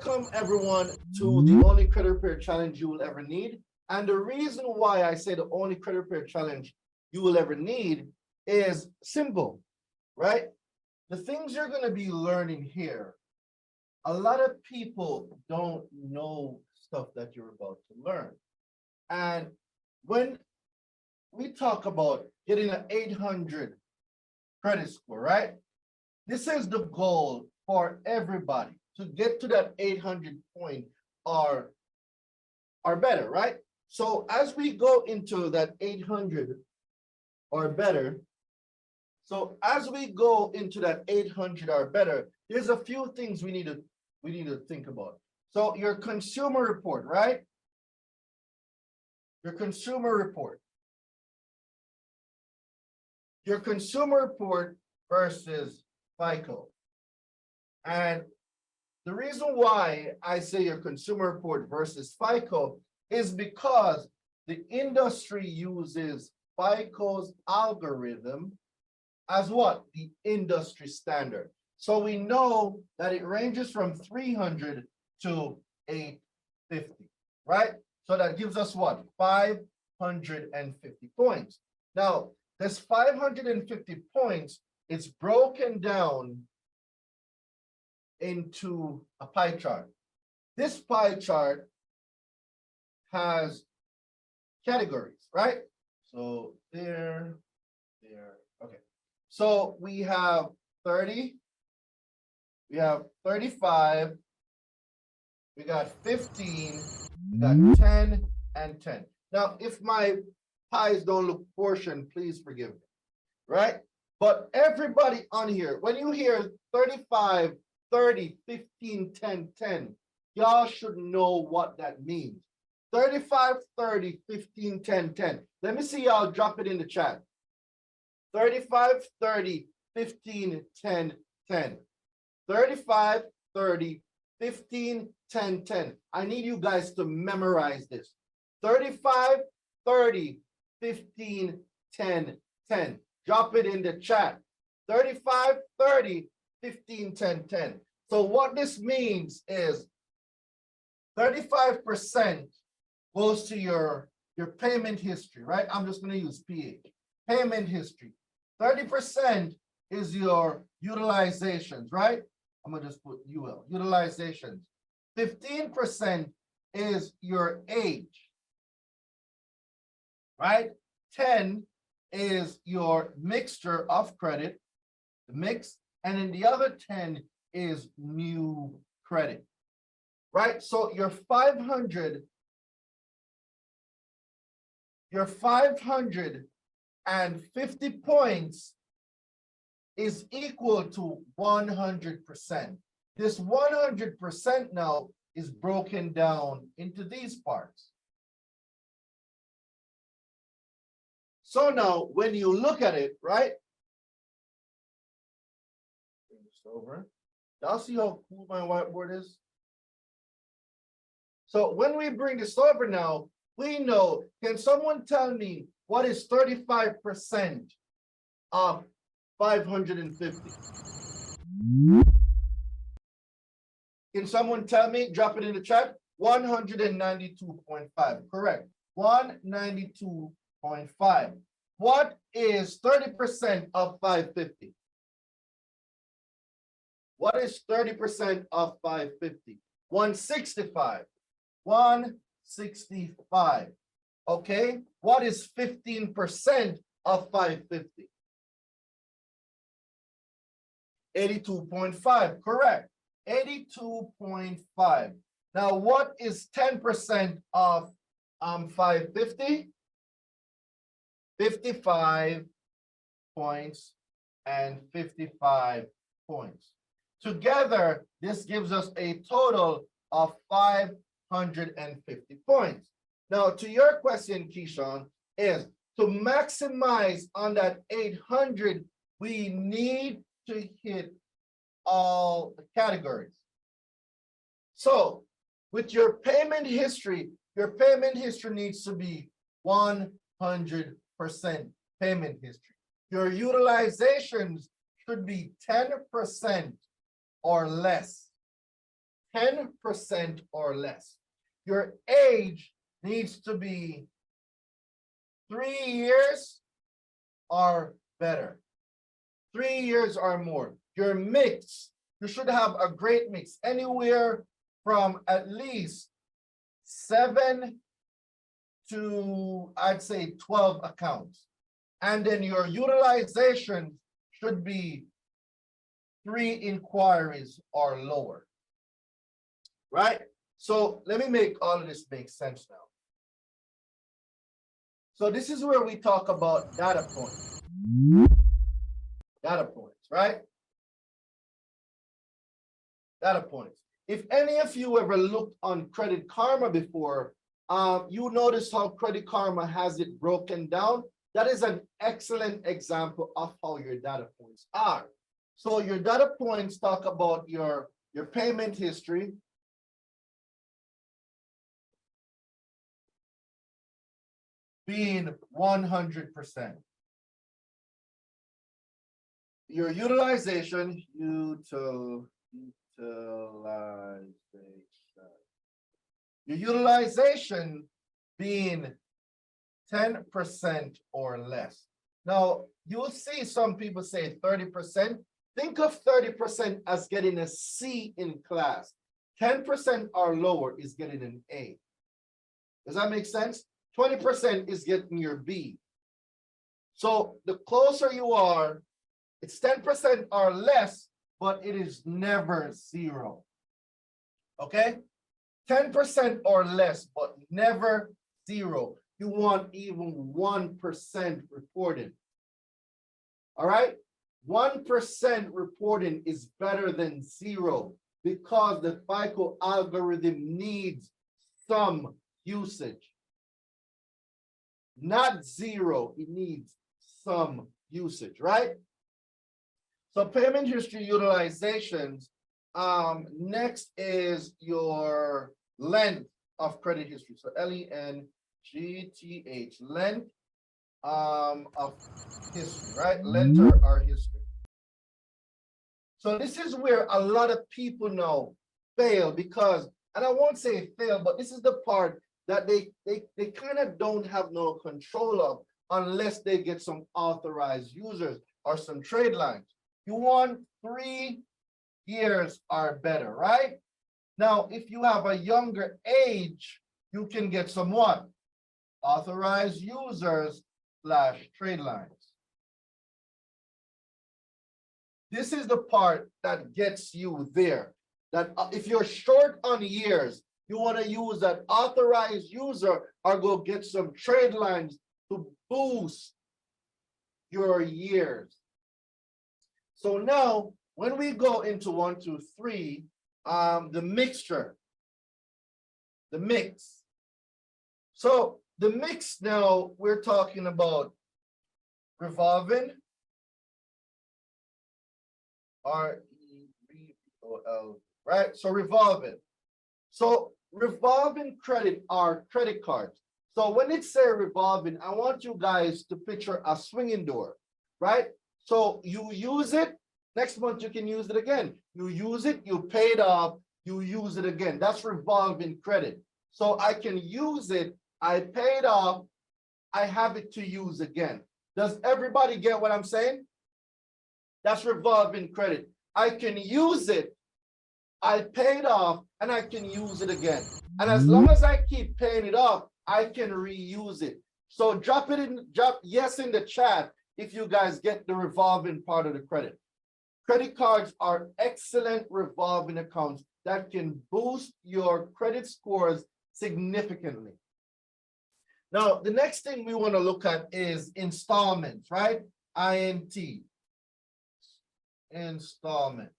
Welcome everyone to the only credit repair challenge you will ever need. And the reason why I say the only credit repair challenge you will ever need is simple, right? The things you're going to be learning here, a lot of people don't know stuff that you're about to learn. And when we talk about getting an 800 credit score, right? This is the goal for everybody, to get to that 800 point or better, right? So as we go into that 800 or better, there's a few things we need to think about. So your consumer report, right? Your consumer report versus FICO. And the reason why I say your consumer report versus FICO is because the industry uses FICO's algorithm as what? The industry standard. So we know that it ranges from 300 to 850, right? So that gives us what? 550 points. Now, this 550 points is broken down into a pie chart. This pie chart has categories, right? So there, okay. So we have 30, we have 35, we got 15, we got 10 and 10. Now, if my pies don't look portioned, please forgive me, right? But everybody on here, when you hear 35, 30, 15, 10, 10, y'all should know what that means. 35, 30, 15, 10, 10. Let me see y'all drop it in the chat. 35, 30, 15, 10, 10. 35, 30, 15, 10, 10. I need you guys to memorize this. 35, 30, 15, 10, 10. Drop it in the chat. 35, 30, 15, 10, 10. So what this means is 35% goes to your payment history, right? I'm just going to use PH. Payment history. 30% is your utilizations, right? I'm going to just put UL, utilizations. 15% is your age, right? 10 is your mixture of credit, the mix, and then the other 10 is new credit, right? So your 550 points is equal to 100%. This 100% now is broken down into these parts. So now when you look at it, right? Bring this over. Y'all see how cool my whiteboard is? So when we bring this over now, we know, can someone tell me what is 35% of 550? Can someone tell me? Drop it in the chat. 192.5. Correct. 192.5. What is 30% of 550? What is 30% of 550? 165. 165. Okay. What is 15% of 550? 82.5. Correct. 82.5. Now, what is 10% of 550? 55 points and 55 points. Together, this gives us a total of 550 points. Now, to your question, Keyshawn, is to maximize on that 800, we need to hit all the categories. So with your payment history needs to be 100% payment history. Your utilizations should be 10% or less. 10% or less. Your age needs to be 3 years or better. 3 years or more. Your mix, you should have a great mix, anywhere from at least 7 to, I'd say, 12 accounts. And then your utilization should be 3 inquiries or lower, right? So let me make all of this make sense now. So this is where we talk about data points. Data points, right? Data points. If any of you ever looked on Credit Karma before, you notice how Credit Karma has it broken down. That is an excellent example of how your data points are. So your data points talk about your payment history, being 100%. Your utilization, your utilization being 10% or less. Now, you'll see some people say 30%. Think of 30% as getting a C in class. 10% or lower is getting an A. Does that make sense? 20% is getting your B. So the closer you are, it's 10% or less, but it is never 0. Okay? 10% or less, but never 0. You want even 1% reported. All right? 1% reporting is better than 0 because the FICO algorithm needs some usage. Not 0, it needs some usage, right? So payment history utilizations. Next is your length of credit history. So LENGTH, length of history, right? Length or history. So this is where a lot of people now fail because, and I won't say fail, but this is the part that they kind of don't have no control of unless they get some authorized users or some trade lines. You want 3 years or better, right? Now, if you have a younger age, you can get some what? Authorized users / trade lines. This is the part that gets you there. That if you're short on years, you want to use that authorized user or go get some trade lines to boost your years. So now, when we go into 1, 2, 3, the mixture, the mix. So the mix now, we're talking about revolving, REVOL, right? So revolving. So revolving credit are credit cards. So when it says revolving, I want you guys to picture a swinging door, right? So you use it, next month you can use it again. You use it, you pay it off, you use it again. That's revolving credit. So I can use it, I pay it off, I have it to use again. Does everybody get what I'm saying? That's revolving credit. I can use it, I pay it off, and I can use it again. And as long as I keep paying it off, I can reuse it. So drop yes in the chat if you guys get the revolving part of the credit. Credit cards are excellent revolving accounts that can boost your credit scores significantly. Now, the next thing we want to look at is installments, right? INT. Installments.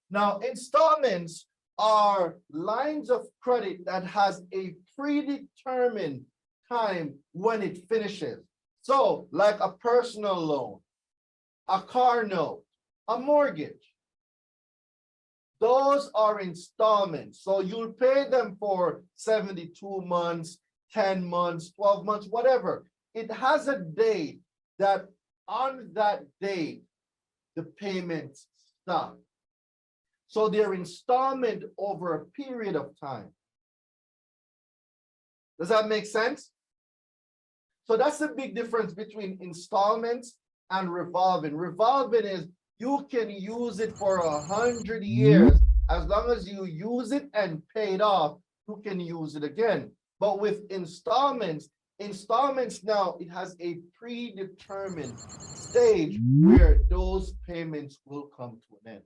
Now, installments are lines of credit that has a predetermined time when it finishes. So, like a personal loan, a car note, a mortgage. Those are installments. So you'll pay them for 72 months, 10 months, 12 months, whatever. It has a date that on that date, the payments stop. So they're installment over a period of time. Does that make sense? So that's the big difference between installments and revolving. Revolving is you can use it for 100 years. As long as you use it and pay it off, you can use it again. But with installments now, it has a predetermined stage where those payments will come to an end.